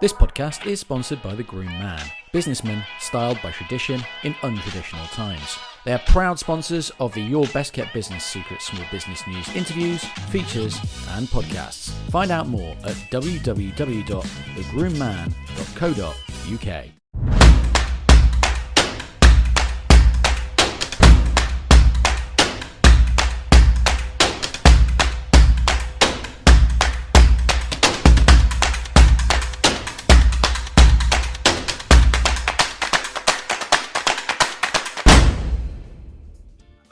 This podcast is sponsored by The Green Man, businessmen styled by tradition in untraditional times. They are proud sponsors of the Your Best Kept Business Secret Small Business News interviews, features and podcasts. Find out more at www.thegroomman.co.uk.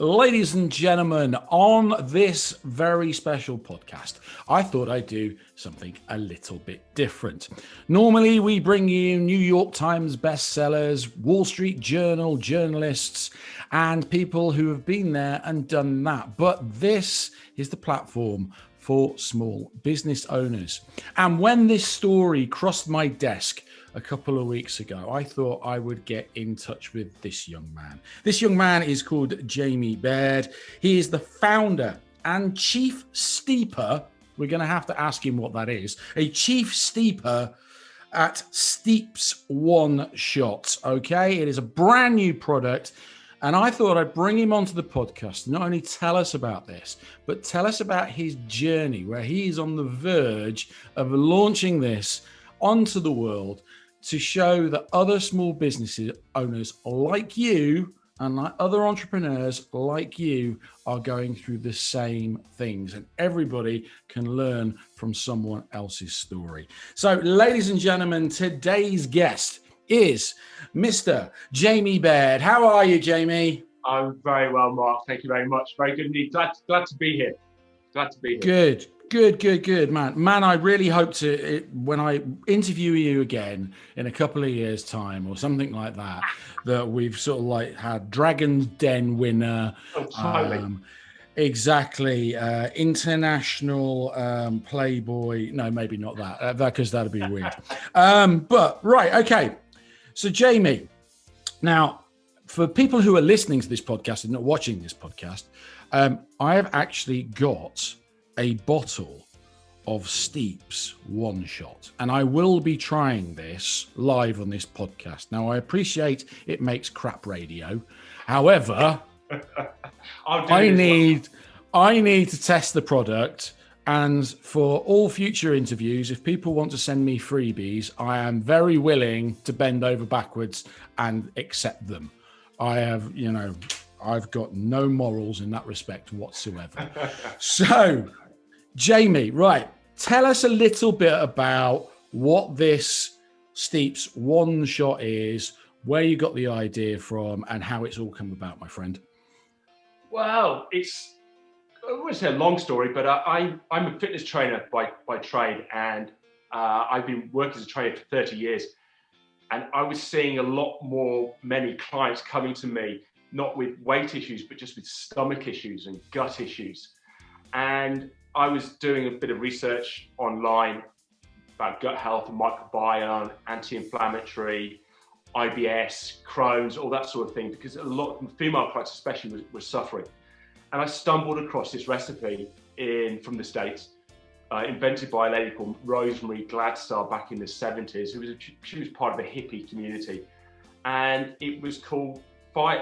Ladies and gentlemen, on this very special podcast, I thought I'd do something a little bit different. Normally, we bring you New York Times bestsellers, Wall Street Journal journalists, and people who have been there and done that. But this is the platform for small business owners. And when this story crossed my desk a couple of weeks ago, I thought I would get in touch with this young man. This young man is called Jaime Baird. He is the founder and chief steeper. We're going to have to ask him what that is. A chief steeper at Steeps One Shot. Okay, it is a brand new product. And I thought I'd bring him onto the podcast, not only tell us about this, but tell us about his journey where he is on the verge of launching this onto the world to show that other small business owners like you and like other entrepreneurs like you are going through the same things, and everybody can learn from someone else's story. So, ladies and gentlemen, today's guest is Mr. Jaime Baird. How are you, Jaime? I'm very well, Mark. Thank you very much. Very good indeed. Glad to be here. Glad to be here. Good, man. I really hope to, when I interview you again in a couple of years' time or something like that, that we've sort of like had Dragon's Den winner. Oh, totally. Exactly. International Playboy. No, maybe not that, because that'd be weird. But right. Okay. So Jaime, now for people who are listening to this podcast and not watching this podcast, I have actually got a bottle of Steeps One Shot, and I will be trying this live on this podcast. Now, I appreciate it makes crap radio. However, I need to test the product. And for all future interviews, if people want to send me freebies, I am very willing to bend over backwards and accept them. I've got no morals in that respect whatsoever. So, Jaime, right, tell us a little bit about what this Steeps One Shot is, where you got the idea from, and how it's all come about, my friend. Well, I wouldn't say a long story, but I'm a fitness trainer by trade, and I've been working as a trainer for 30 years. And I was seeing many clients coming to me, not with weight issues, but just with stomach issues and gut issues. And I was doing a bit of research online about gut health and microbiome, anti-inflammatory, IBS, Crohn's, all that sort of thing, because a lot of female clients especially were suffering. And I stumbled across this recipe from the States, invented by a lady called Rosemary Gladstar back in the 70s. She was part of a hippie community. And it was called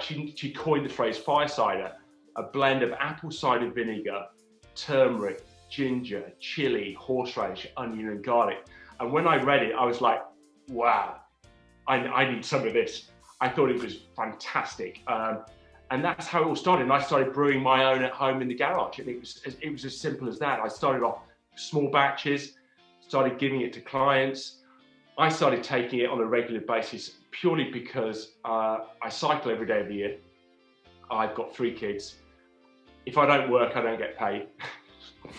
she coined the phrase fire cider, a blend of apple cider vinegar, turmeric, ginger, chili, horseradish, onion, and garlic. And when I read it, I was like, wow, I need some of this. I thought it was fantastic. And that's how it all started. And I started brewing my own at home in the garage. And it was as simple as that. I started off small batches, started giving it to clients. I started taking it on a regular basis purely because I cycle every day of the year. I've got 3 kids. If I don't work, I don't get paid.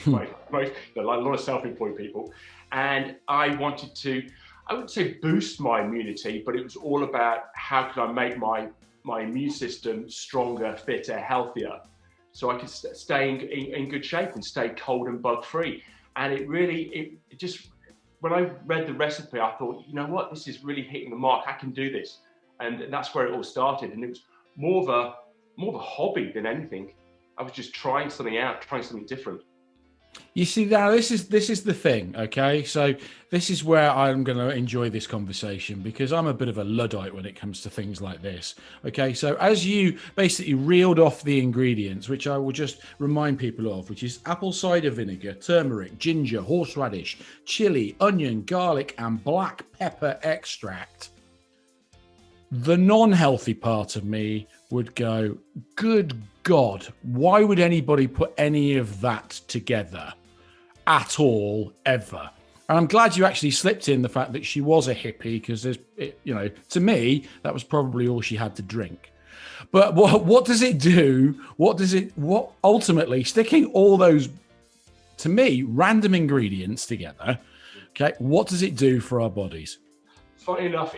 Like a lot of self-employed people. And I wanted to, I wouldn't say boost my immunity, but it was all about how could I make my immune system stronger, fitter, healthier, so I could stay in good shape and stay cold and bug free. And it just, when I read the recipe, I thought, you know what, this is really hitting the mark. I can do this. And that's where it all started. And it was more of a hobby than anything. I was just trying something out, trying something different. You see, now this is the thing, okay? So this is where I'm going to enjoy this conversation because I'm a bit of a Luddite when it comes to things like this. Okay, so as you basically reeled off the ingredients, which I will just remind people of, which is apple cider vinegar, turmeric, ginger, horseradish, chili, onion, garlic, and black pepper extract. The non-healthy part of me would go, good God, why would anybody put any of that together at all, ever? And I'm glad you actually slipped in the fact that she was a hippie, because to me, that was probably all she had to drink. But what does it do? What ultimately, sticking all those, to me, random ingredients together, okay, what does it do for our bodies? Funny enough,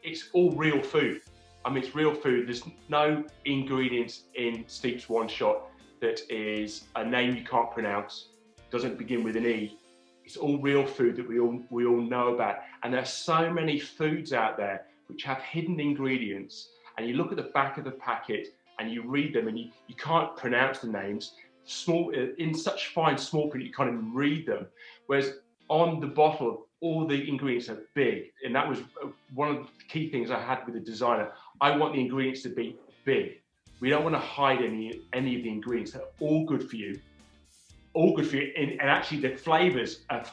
it's all real food. I mean, it's real food. There's no ingredients in Steep's One Shot that is a name you can't pronounce, doesn't begin with an E. It's all real food that we all know about. And there are so many foods out there which have hidden ingredients. And you look at the back of the packet and you read them and you can't pronounce the names. Small, in such fine small print, you can't even read them. Whereas on the bottle, all the ingredients are big. And that was one of the key things I had with the designer. I want the ingredients to be big. We don't want to hide any of the ingredients. They're all good for you. All good for you. And actually the flavors are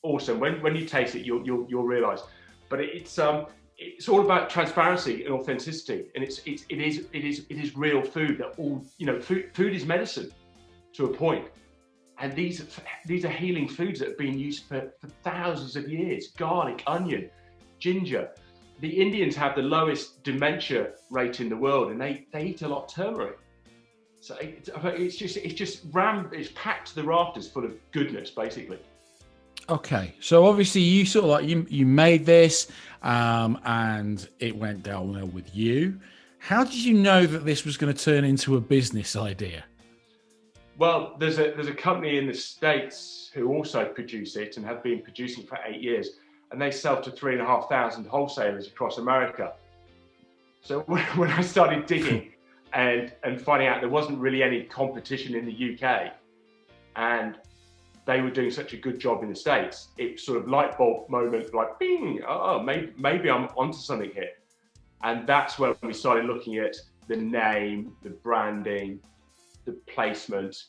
awesome. When you taste it, you'll realize. But it's all about transparency and authenticity. And it is real food. That all, food is medicine to a point. And these are healing foods that have been used for thousands of years. Garlic, onion, ginger. The Indians have the lowest dementia rate in the world, and they eat a lot of turmeric. So it's packed to the rafters full of goodness, basically. Okay, so obviously you sort of like you made this, and it went downhill with you. How did you know that this was going to turn into a business idea? Well, there's a company in the States who also produce it and have been producing for 8 years, and they sell to 3,500 wholesalers across America. So when I started digging and finding out there wasn't really any competition in the UK, and they were doing such a good job in the States, it sort of light bulb moment, like, bing, maybe I'm onto something here. And that's when we started looking at the name, the branding, the placement.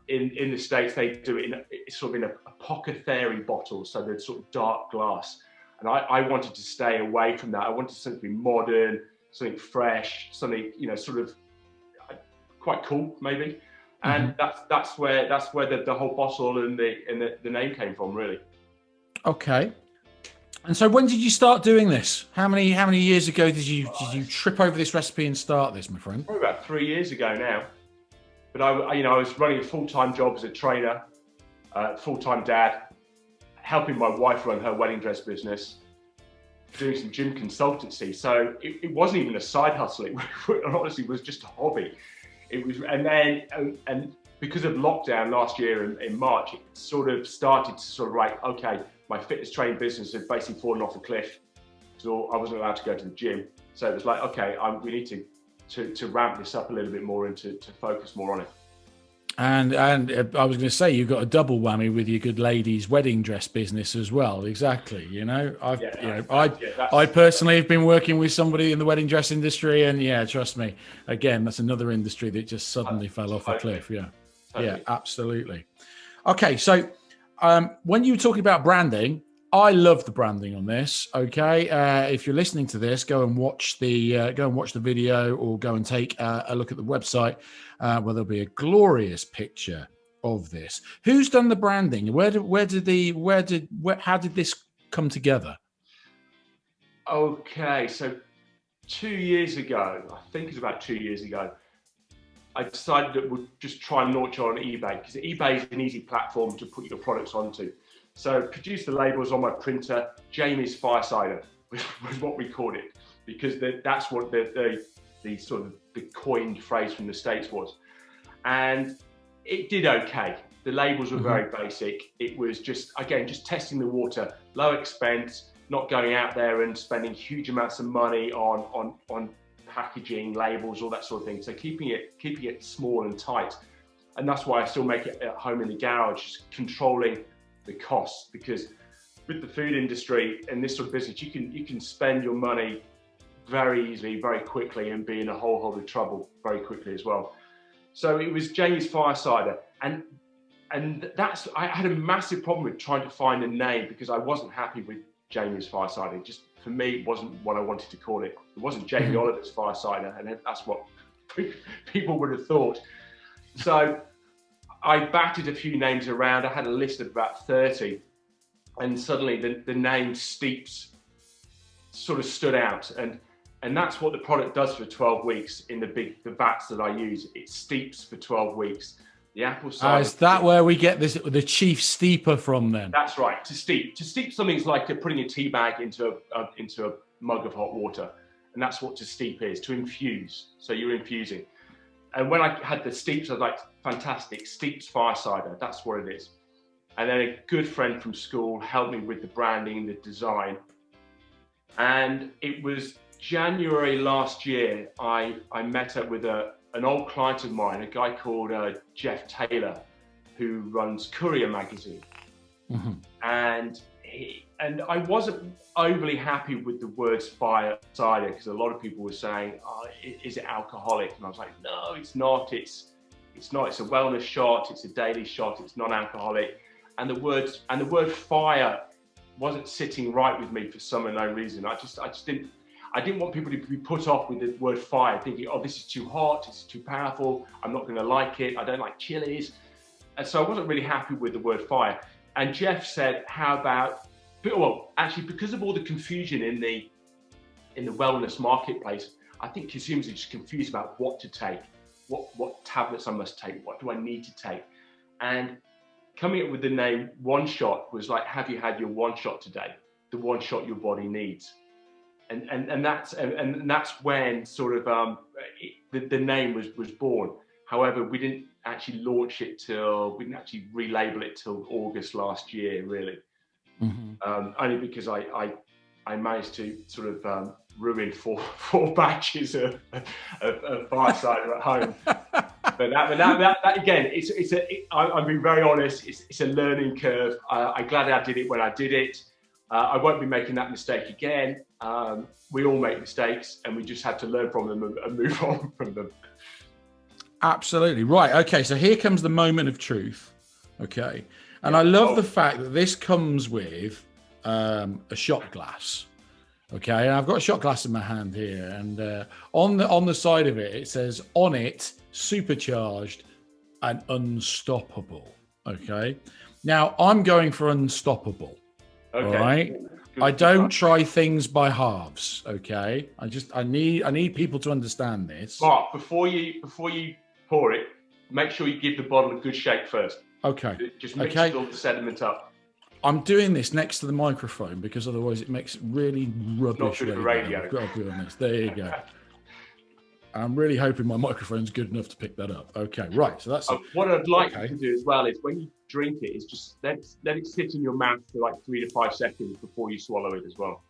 In the States, they do it in a apothecary bottle, so they're sort of dark glass. And I wanted to stay away from that. I wanted something to be modern, something fresh, something sort of quite cool, maybe. And that's where the whole bottle and the name came from, really. Okay. And so when did you start doing this? How many years ago did you trip over this recipe and start this, my friend? Probably about 3 years ago now. But I was running a full-time job as a trainer, full-time dad, helping my wife run her wedding dress business, doing some gym consultancy. So it wasn't even a side hustle. It honestly was just a hobby. It was, and because of lockdown last year in March, it sort of started to okay, my fitness training business had basically fallen off a cliff, so I wasn't allowed to go to the gym. So it was like, okay, we need to ramp this up a little bit more and to focus more on it. And I was going to say, you've got a double whammy with your good lady's wedding dress business as well. Exactly. I personally have been working with somebody in the wedding dress industry, and trust me, again, that's another industry that just suddenly fell off a cliff. Yeah. Totally. Yeah, absolutely. Okay. So when you were talking about branding, I love the branding on this. Okay, if you're listening to this, go and watch the video, or go and take a look at the website, where there'll be a glorious picture of this. Who's done the branding? How did this come together? Okay, so 2 years ago, I think it's about 2 years ago, I decided that we'd just try and launch on eBay, because eBay is an easy platform to put your products onto. So produce the labels on my printer. Jaimes Firesider was what we called it, because that's what the sort of the coined phrase from the States was. And it did okay. The labels were very basic. It was just testing the water, low expense, not going out there and spending huge amounts of money on packaging, labels, all that sort of thing. So keeping it small and tight. And that's why I still make it at home in the garage, just controlling the costs, because with the food industry and this sort of business, you can spend your money very easily, very quickly, and be in a whole lot of trouble very quickly as well. So it was Jaimes Firesider, and that's, I had a massive problem with trying to find a name, because I wasn't happy with Jaimes Firesider. Just for me, it wasn't what I wanted to call it. It wasn't Jamie Oliver's Firesider, and that's what people would have thought. So I batted a few names around. I had a list of about 30, and suddenly the name Steeps sort of stood out, and that's what the product does for 12 weeks in the vats that I use. It steeps for 12 weeks. The apple cider. Is that where we get the chief steeper from then? That's right. To steep something's like putting a tea bag into a mug of hot water, and that's what to steep is, to infuse. So you're infusing. And when I had the steeps, I was like, fantastic, Steeps Firesider. That's what it is. And then a good friend from school helped me with the branding, the design. And it was January last year, I met up with an old client of mine, a guy called Jeff Taylor, who runs Courier magazine. Mm-hmm. And I wasn't overly happy with the words fire cider, because a lot of people were saying, oh, is it alcoholic? And I was like, no, it's not. It's not. It's a wellness shot. It's a daily shot. It's non-alcoholic. And the word fire wasn't sitting right with me for some unknown reason. I didn't want people to be put off with the word fire, thinking, oh, this is too hot, it's too powerful, I'm not going to like it, I don't like chilies. And so I wasn't really happy with the word fire. And Jeff said, how about, well, actually, because of all the confusion in the wellness marketplace, I think consumers are just confused about what to take, what tablets I must take, what do I need to take. And coming up with the name One Shot was like, have you had your one shot today? The one shot your body needs. And that's when sort of the name was born. However, we didn't actually launch it we didn't actually relabel it till August last year, really. Mm-hmm. Only because I managed to sort of ruin four batches of Firesider at home. But that again, I'm being very honest. It's a learning curve. I'm glad I did it when I did it. I won't be making that mistake again. We all make mistakes, and we just have to learn from them and move on from them. Absolutely. Right. Okay. So here comes the moment of truth. Okay. And I love the fact that this comes with a shot glass. Okay. And I've got a shot glass in my hand here, and on the side of it, it says, on it, supercharged and unstoppable. Okay. Now I'm going for unstoppable. Okay. All right. I don't try things by halves. Okay. I need people to understand this. Mark, before you pour it, make sure you give the bottle a good shake first. Okay. Just mix all the sediment up. I'm doing this next to the microphone because otherwise it makes really rubbish radio. I've got to be honest. There you go. I'm really hoping my microphone's good enough to pick that up. Okay, right. So that's what I'd like you to do as well is when you drink it, is just let it sit in your mouth for like 3 to 5 seconds before you swallow it as well.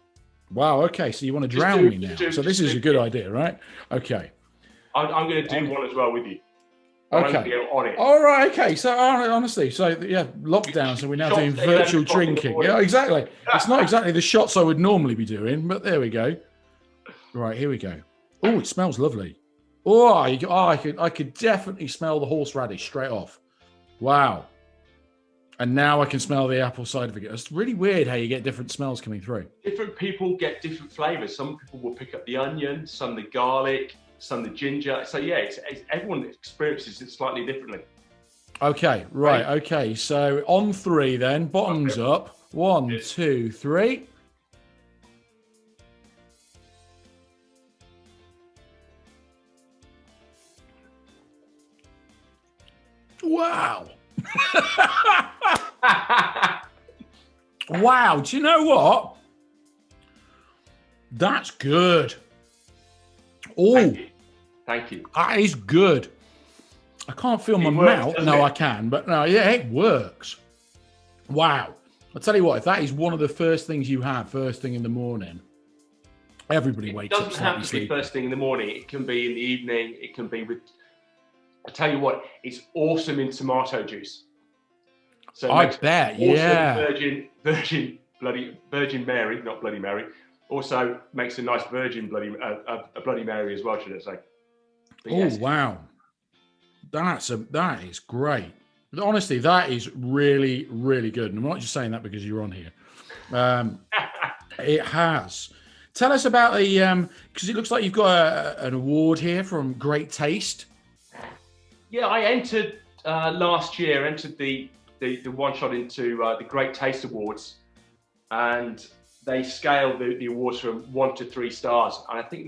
Wow. Okay. So you want to drown me now? So this is a good idea, right? Okay. I'm going to do one as well with you. Okay. On it. All right. Okay. So honestly, lockdown. So we're now doing virtual drinking. Yeah, exactly. It's not exactly the shots I would normally be doing, but there we go. Right. Here we go. Oh, it smells lovely. I could definitely smell the horseradish straight off. Wow. And now I can smell the apple cider vinegar. It's really weird how you get different smells coming through. Different people get different flavors. Some people will pick up the onion, some the garlic, some the ginger. So yeah, it's everyone experiences it slightly differently. Okay, right. Okay, so on 3 then, bottoms up. 1, 2, 3. Wow. Wow. Do you know what? That's good. Oh, thank you. That is good. I can't feel my mouth. No, I can, but no, yeah, it works. Wow. I'll tell you what, if that is one of the first things you have first thing in the morning, everybody wakes up. It doesn't have to be first thing in the morning. It can be in the evening. It can be with I tell you what, it's awesome in tomato juice. So I bet, yeah. Virgin Mary, not Bloody Mary. Also makes a nice virgin Bloody Mary as well, should I say? But oh yes. Wow, that is great. Honestly, that is really, really good. And I'm not just saying that because you're on here. It has. Tell us about the because it looks like you've got an award here from Great Taste. Yeah, I entered last year. Entered the one shot into the Great Taste Awards, and they scale the awards from 1 to 3 stars. And I think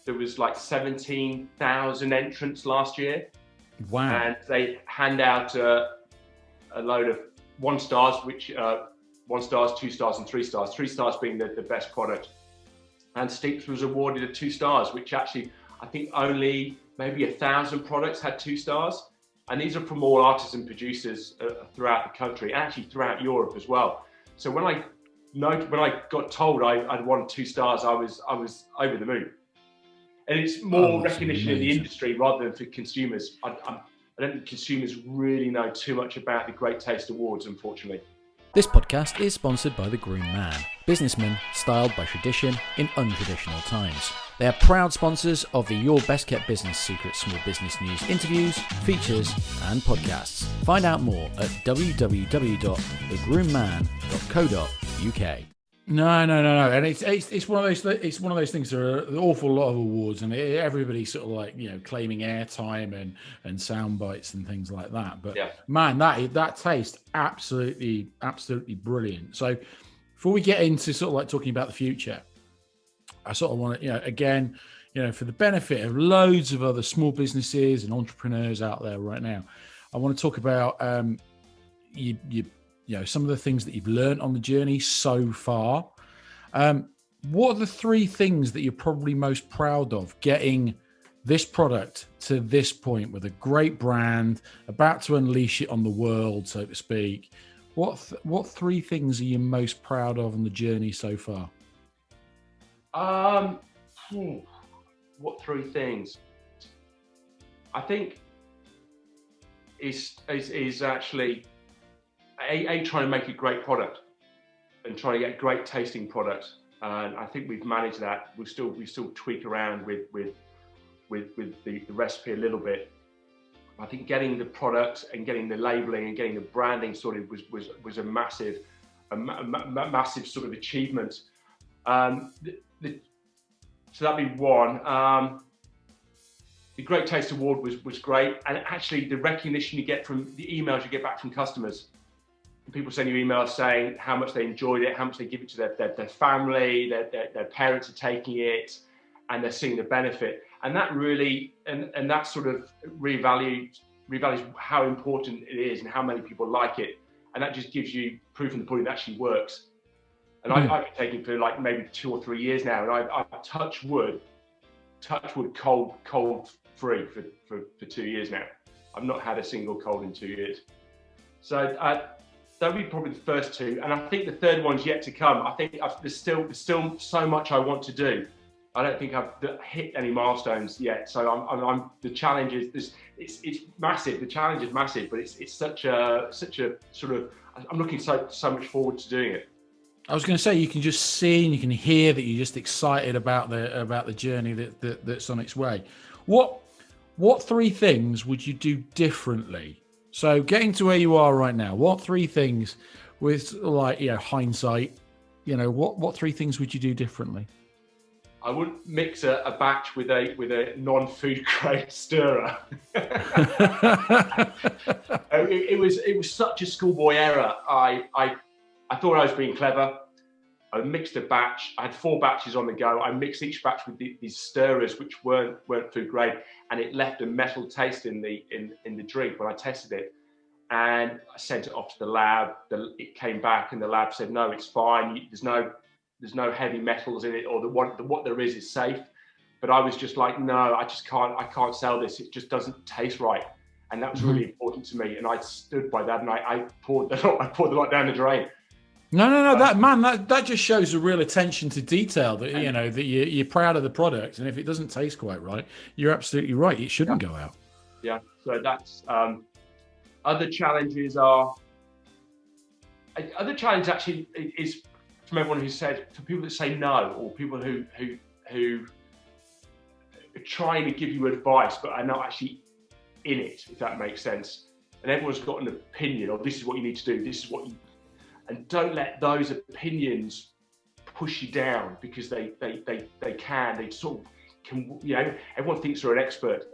there was like 17,000 entrants last year. Wow! And they hand out a load of 1 stars, which 1 stars, 2 stars, and 3 stars. 3 stars being the best product. And Steeps was awarded a 2 stars, which actually I think only maybe 1,000 products had 2 stars. And these are from all artisan producers throughout the country, and actually throughout Europe as well. So when I got told I'd won 2 stars, I was over the moon. And it's more recognition in the industry rather than for consumers. I don't think consumers really know too much about the Great Taste Awards, unfortunately. This podcast is sponsored by The Groom Man, businessmen styled by tradition in untraditional times. They are proud sponsors of the Your Best Kept Business Secret Small Business News interviews, features and podcasts. Find out more at www.thegroomman.co.uk. No, and it's one of those things. There are an awful lot of awards, and everybody sort of like claiming airtime and sound bites and things like that. But man, that taste absolutely brilliant. So before we get into sort of like talking about the future, I sort of want to again for the benefit of loads of other small businesses and entrepreneurs out there right now, I want to talk about some of the things that you've learned on the journey so far. What are the 3 things that you're probably most proud of getting this product to this point with a great brand, about to unleash it on the world, so to speak? What 3 things are you most proud of on the journey so far? What 3 things? I think is actually trying to make a great product and trying to get a great tasting product. And I think we've managed that. We still tweak around with the recipe a little bit. I think getting the product and getting the labeling and getting the branding sorted was a massive sort of achievement. So that'd be one. The Great Taste Award was great, and actually the recognition you get from the emails you get back from customers. People send you emails saying how much they enjoyed it, how much they give it to their family, their parents are taking it, and they're seeing the benefit. And that really, and that sort of revalues how important it is and how many people like it. And that just gives you proof in the pudding that actually works. And I've been taking it for like maybe 2 or 3 years now, and I've touched wood cold free for 2 years now. I've not had a single cold in 2 years. So that'd be probably the first 2, and I think the third one's yet to come. I think there's still so much I want to do. I don't think I've hit any milestones yet. So I'm the challenge is it's massive. The challenge is massive, but it's such a sort of, I'm looking so much forward to doing it. I was going to say, you can just see and you can hear that you're just excited about the journey that's on its way. What 3 things would you do differently? So getting to where you are right now, what 3 things with hindsight, what 3 things would you do differently? I wouldn't mix a batch with a non-food grade stirrer. It was such a schoolboy error. I thought I was being clever. I mixed a batch. I had 4 batches on the go. I mixed each batch with these stirrers, which weren't food grade, and it left a metal taste in the drink when I tested it. And I sent it off to the lab. It came back, and the lab said, no, it's fine. There's no heavy metals in it, or what there is safe. But I was just like, no, I can't sell this. It just doesn't taste right. And that was really important to me. And I stood by that, and I poured the lot down the drain. No, that just shows a real attention to detail that, that you're proud of the product. And if it doesn't taste quite right, you're absolutely right. It shouldn't go out. Yeah. So that's other challenges are. Other challenge actually is from everyone who said, for people that say no, or people who are trying to give you advice but are not actually in it, if that makes sense. And everyone's got an opinion of this is what you need to do, this is what you, and don't let those opinions push you down, because they sort of can, you know, everyone thinks they're an expert,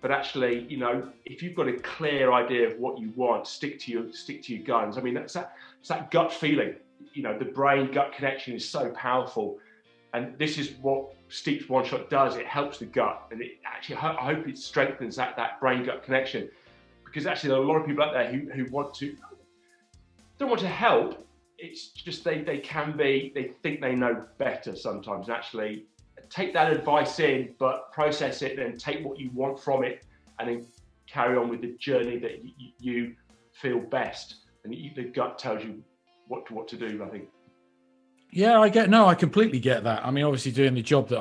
but actually, you know, if you've got a clear idea of what you want, stick to your guns. I mean, it's that gut feeling, you know, the brain gut connection is so powerful, and this is what Steep's One Shot does. It helps the gut, and it actually, I hope it strengthens that brain gut connection, because actually there are a lot of people out there who don't want to help. It's just they think they know better sometimes, and actually take that advice in, but process it and take what you want from it, and then carry on with the journey that you feel best, and the gut tells you what to do, I think. Yeah, I completely get that. I mean, obviously doing the job that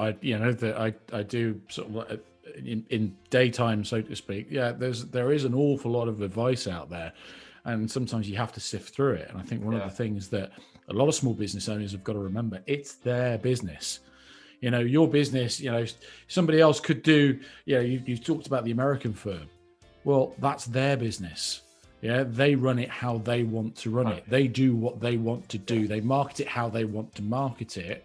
I do sort of in daytime, so to speak. Yeah, there is an awful lot of advice out there, and sometimes you have to sift through it. And I think one of the things that a lot of small business owners have got to remember, it's their business. You know, your business, you know, somebody else could do, you know, you've talked about the American firm. Well, that's their business. Yeah, they run it how they want to run it. They do what they want to do. They market it how they want to market it.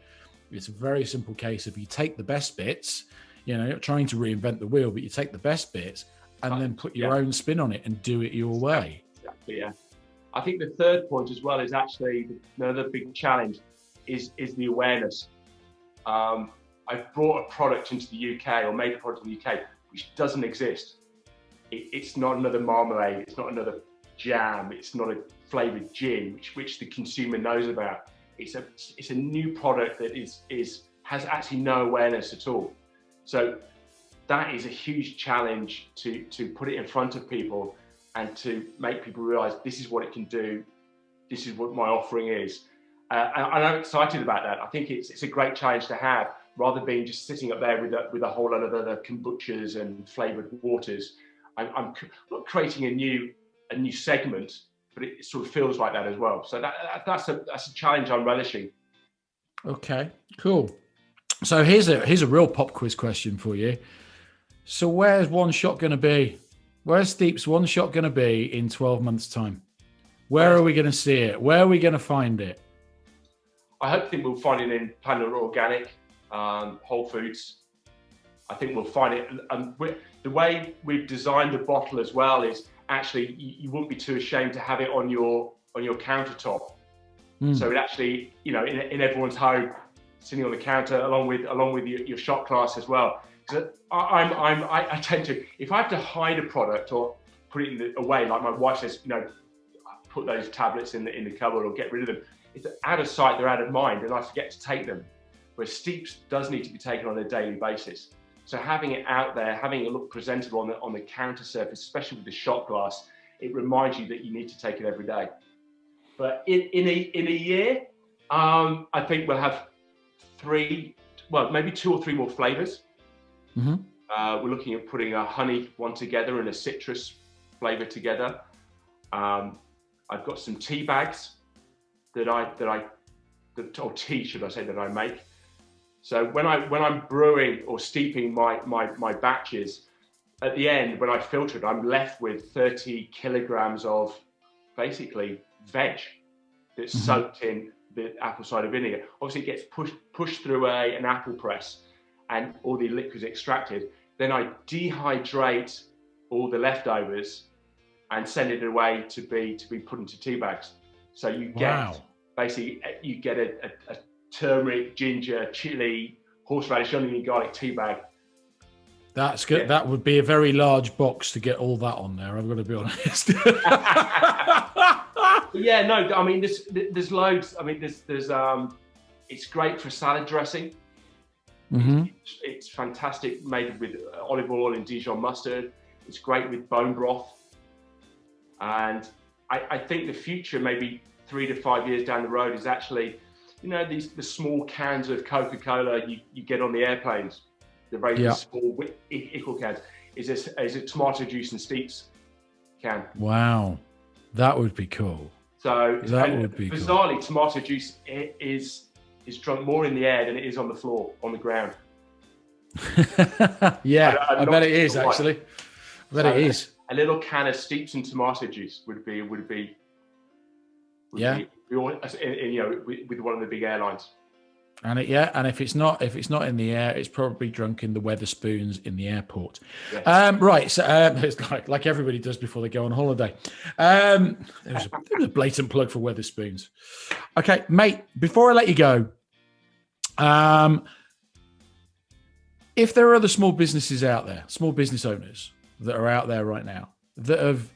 It's a very simple case of you take the best bits, you know, not trying to reinvent the wheel, but you take the best bits and then put your own spin on it and do it your way. Exactly, yeah. I think the third point as well is actually another big challenge is the awareness. I've brought a product into the UK, or made a product in the UK, which doesn't exist. It's not another marmalade, it's not another jam, it's not a flavoured gin, which the consumer knows about. It's a new product that has actually no awareness at all. So that is a huge challenge to put it in front of people and to make people realise this is what it can do, this is what my offering is. And I'm excited about that. I think it's a great challenge to have, rather than being just sitting up there with a whole lot of other kombuchas and flavoured waters. I'm not creating a new segment, but it sort of feels like that as well. So that's a challenge I'm relishing. Okay, cool. So here's a real pop quiz question for you. So where's One Shot going to be? Where's Steep's One Shot going to be in 12 months' time? Where are we going to see it? Where are we going to find it? I think we'll find it in Planet Organic, Whole Foods. I think we'll find it. The way we've designed the bottle as well is actually you wouldn't be too ashamed to have it on your countertop. So it actually, you know, in everyone's home, sitting on the counter along with your shot glass as well. So I tend to, if I have to hide a product or put it away, like my wife says, you know, put those tablets in the cupboard or get rid of them. It's out of sight, they're out of mind, and I forget to take them. Whereas Steep's does need to be taken on a daily basis. So having it out there, having it look presentable on the counter surface, especially with the shot glass, it reminds you that you need to take it every day. But in a year, I think we'll have maybe 2 or 3 more flavors. Mm-hmm. We're looking at putting a honey one together and a citrus flavor together. I've got some tea bags or tea, should I say, that I make. So when I'm brewing or steeping my batches, at the end, when I filter it, I'm left with 30 kilograms of basically veg that's soaked in the apple cider vinegar. Obviously, it gets pushed through an apple press, and all the liquid's extracted. Then I dehydrate all the leftovers and send it away to be put into tea bags. So you get a turmeric, ginger, chili, horseradish, onion, and garlic tea bag. That's good. Yeah. That would be a very large box to get all that on there. I'm going to be honest. Yeah, no, I mean, there's loads. I mean, there's it's great for salad dressing. Mm-hmm. It's fantastic, made with olive oil and Dijon mustard. It's great with bone broth. And I think the future, maybe 3 to 5 years down the road, is actually, you know, the small cans of Coca-Cola you get on the airplanes. The very small ickle cans. is a tomato juice and steeps can. Wow, that would be cool. So That would be cool. bizarrely, tomato juice is drunk more in the air than it is on the floor, on the ground. Yeah, I'm I not bet it is sure why. actually. I bet it is. A little can of steeps and tomato juice would be Yeah. be all, with one of the big airlines. And if it's not in the air, it's probably drunk in the Weatherspoons in the airport. Yes. Right, so it's like everybody does before they go on holiday. There's a blatant plug for Weatherspoons. Okay, mate. Before I let you go, if there are other small businesses out there, small business owners that are out there right now that have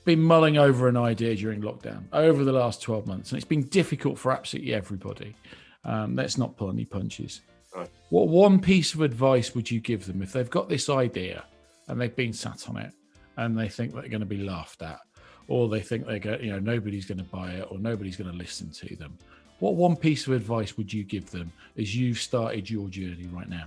been mulling over an idea during lockdown over the last 12 months, and it's been difficult for absolutely everybody. Let's not pull any punches. Right. What one piece of advice would you give them if they've got this idea and they've been sat on it and they think they're going to be laughed at, or they think nobody's going to buy it or nobody's going to listen to them? What one piece of advice would you give them as you've started your journey right now?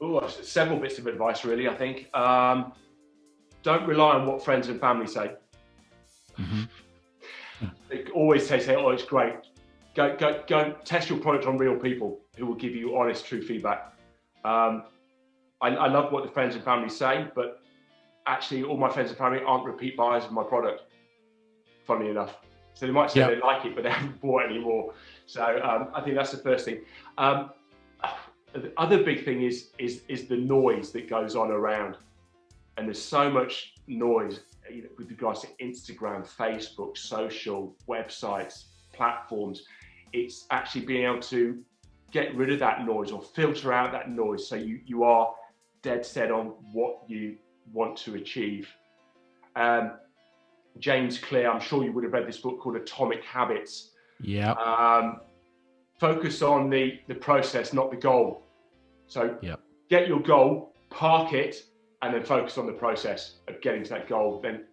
Oh, several bits of advice, really. I think don't rely on what friends and family say. Mm-hmm. They always say, "Oh, it's great." Go test your product on real people who will give you honest, true feedback. I love what the friends and family say, but actually all my friends and family aren't repeat buyers of my product, funnily enough. So they might say they like it, but they haven't bought it anymore. So I think that's the first thing. The other big thing is the noise that goes on around. And there's so much noise with regards to Instagram, Facebook, social, websites, platforms. It's actually being able to get rid of that noise or filter out that noise so you are dead set on what you want to achieve. James Clear, I'm sure you would have read this book called Atomic Habits. Yeah. Focus on the process, not the goal. So get your goal, park it, and then focus on the process of getting to that goal. Then,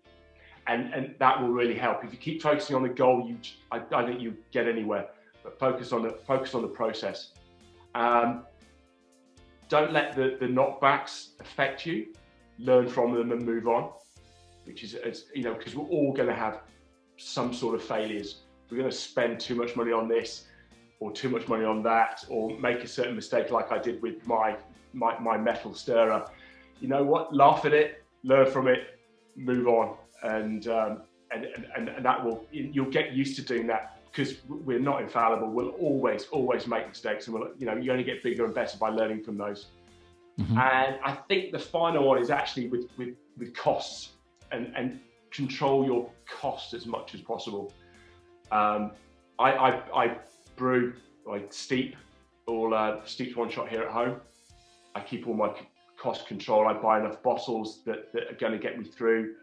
and that will really help. If you keep focusing on the goal, I don't think you get anywhere. But focus on the process. Don't let the knockbacks affect you. Learn from them and move on. Which is, because we're all going to have some sort of failures. We're going to spend too much money on this, or too much money on that, or make a certain mistake like I did with my metal stirrer. You know what? Laugh at it, learn from it, move on, and that will, you'll get used to doing that because we're not infallible. We'll always make mistakes, and you only get bigger and better by learning from those. Mm-hmm. And I think the final one is actually with costs and control your costs as much as possible. I brew steep steeped one shot here at home. I keep all my cost control. I buy enough bottles that are going to get me through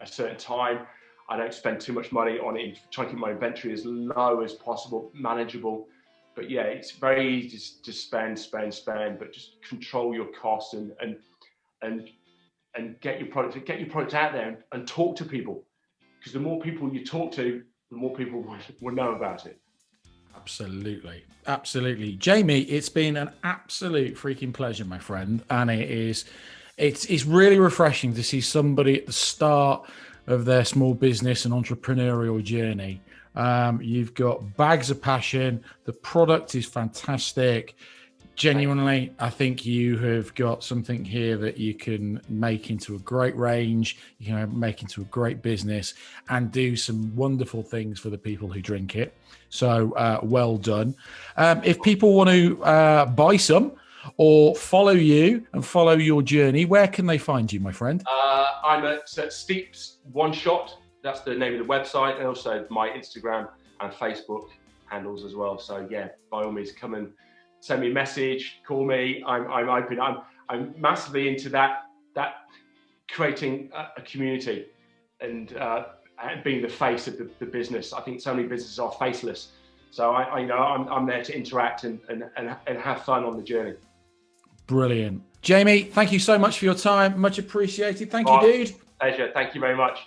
a certain time. I don't spend too much money on it. Try to keep my inventory as low as possible, manageable. But yeah, it's very easy to spend, but just control your costs and get your product out there and talk to people. Because the more people you talk to, the more people will know about it. Absolutely. Jaime, it's been an absolute freaking pleasure, my friend. And it's really refreshing to see somebody at the start of their small business and entrepreneurial journey. You've got bags of passion. The product is fantastic. Genuinely, I think you have got something here that you can make into a great range, you can make into a great business and do some wonderful things for the people who drink it. So well done. If people want to buy some or follow you and follow your journey, where can they find you, my friend? I'm at Steeps One Shot. That's the name of the website, and also my Instagram and Facebook handles as well. So yeah, by all means, come and send me a message, call me. I'm open. I'm massively into that creating a community and being the face of the business. I think so many businesses are faceless. So I'm there to interact and have fun on the journey. Brilliant. Jaime, thank you so much for your time. Much appreciated. Thank you, dude. Pleasure. Thank you very much.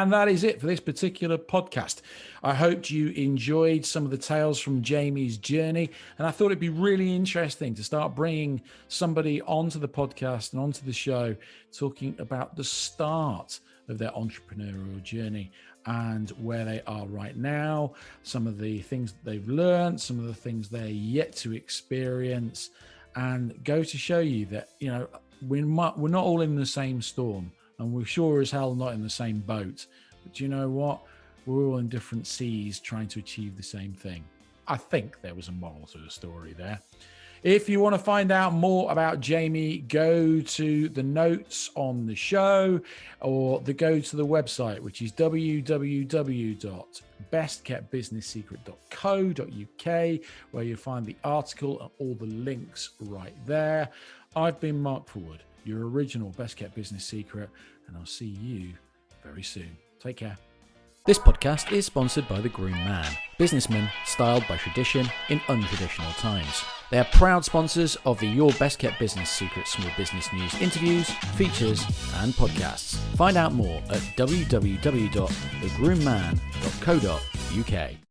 And that is it for this particular podcast. I hoped you enjoyed some of the tales from Jaime's journey. And I thought it'd be really interesting to start bringing somebody onto the podcast and onto the show talking about the start of their entrepreneurial journey and where they are right now, some of the things that they've learned, some of the things they're yet to experience, and go to show you that, you know, we're not all in the same storm, and we're sure as hell not in the same boat. But you know what? We're all in different seas trying to achieve the same thing. I think there was a moral to the story there. If you want to find out more about Jaime, go to the notes on the show or go to the website, which is www.bestkeptbusinesssecret.co.uk, where you'll find the article and all the links right there. I've been Mark Forward, your original Best Kept Business Secret, and I'll see you very soon. Take care. This podcast is sponsored by The Groom Man, businessmen styled by tradition in untraditional times. They are proud sponsors of the Your Best Kept Business Secret Small Business News interviews, features, and podcasts. Find out more at www.thegroomman.co.uk.